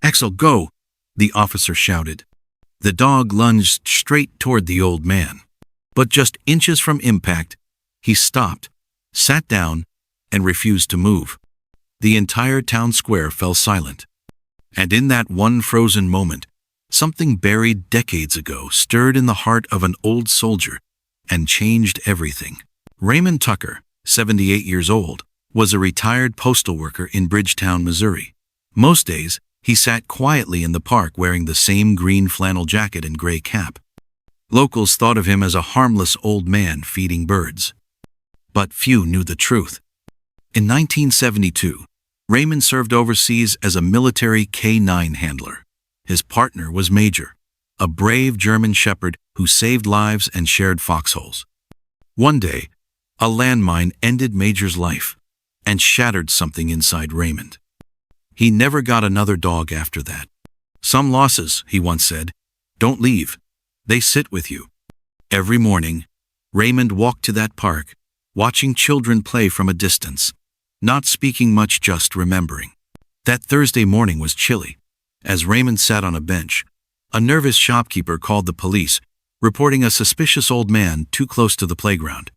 "Axel, go!" the officer shouted. The dog lunged straight toward the old man. But just inches from impact, he stopped, sat down, and refused to move. The entire town square fell silent. And in that one frozen moment, something buried decades ago stirred in the heart of an old soldier and changed everything. Raymond Tucker, 78 years old, was a retired postal worker in Bridgetown, Missouri. Most days, he sat quietly in the park wearing the same green flannel jacket and gray cap. Locals thought of him as a harmless old man feeding birds. But few knew the truth. In 1972, Raymond served overseas as a military K-9 handler. His partner was Major, a brave German shepherd who saved lives and shared foxholes. One day, a landmine ended Major's life and shattered something inside Raymond. He never got another dog after that. "Some losses," he once said, "don't leave. They sit with you." Every morning, Raymond walked to that park, watching children play from a distance, not speaking much, just remembering. That Thursday morning was chilly. As Raymond sat on a bench, a nervous shopkeeper called the police, reporting a suspicious old man too close to the playground.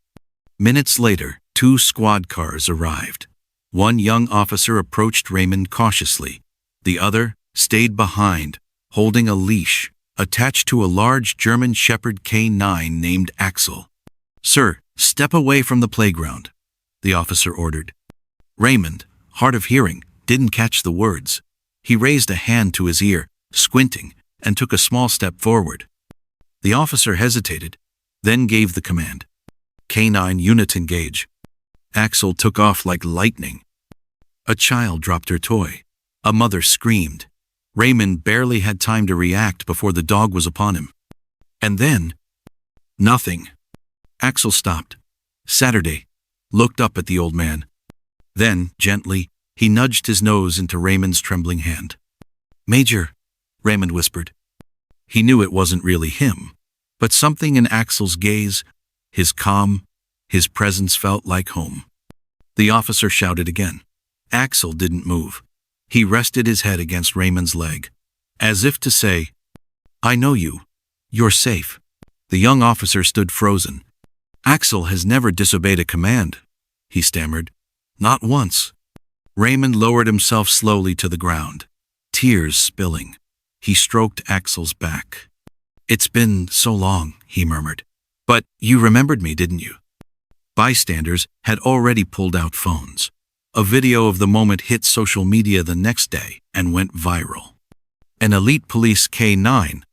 Minutes later, 2 squad cars arrived. One young officer approached Raymond cautiously. The other stayed behind, holding a leash attached to a large German Shepherd K-9 named Axel. "Sir, step away from the playground," the officer ordered. Raymond, hard of hearing, didn't catch the words. He raised a hand to his ear, squinting, and took a small step forward. The officer hesitated, then gave the command. "K-9 unit engage." Axel took off like lightning. A child dropped her toy. A mother screamed. Raymond barely had time to react before the dog was upon him. And then, nothing. Axel stopped. Saturday, looked up at the old man. Then, gently, he nudged his nose into Raymond's trembling hand. "Major," Raymond whispered. He knew it wasn't really him, but something in Axel's gaze, his calm, his presence felt like home. The officer shouted again. Axel didn't move. He rested his head against Raymond's leg, as if to say, "I know you. You're safe." The young officer stood frozen. "Axel has never disobeyed a command," he stammered. "Not once." Raymond lowered himself slowly to the ground, tears spilling. He stroked Axel's back. "It's been so long," he murmured. "But you remembered me, didn't you?" Bystanders had already pulled out phones. A video of the moment hit social media the next day and went viral. An elite police K-9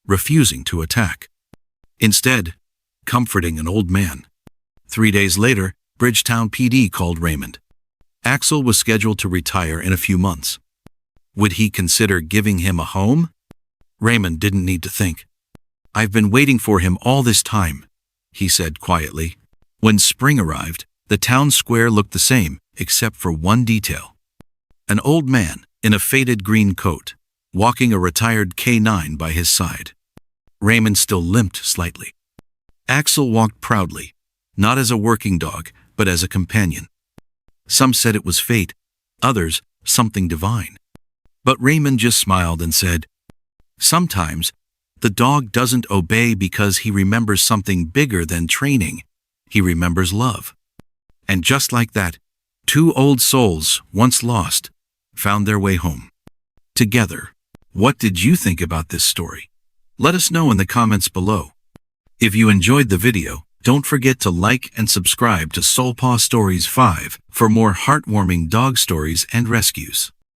refusing to attack. Instead, comforting an old man. 3 days later, Bridgetown PD called Raymond. Axel was scheduled to retire in a few months. Would he consider giving him a home? Raymond didn't need to think. "I've been waiting for him all this time," he said quietly. When spring arrived, the town square looked the same, except for one detail. An old man, in a faded green coat, walking a retired K-9 by his side. Raymond still limped slightly. Axel walked proudly, not as a working dog, but as a companion. Some said it was fate, others, something divine. But Raymond just smiled and said, "Sometimes, the dog doesn't obey because he remembers something bigger than training. He remembers love." And just like that, 2 old souls, once lost, found their way home. Together. What did you think about this story? Let us know in the comments below. If you enjoyed the video, don't forget to like and subscribe to SoulPaw Stories 5 for more heartwarming dog stories and rescues.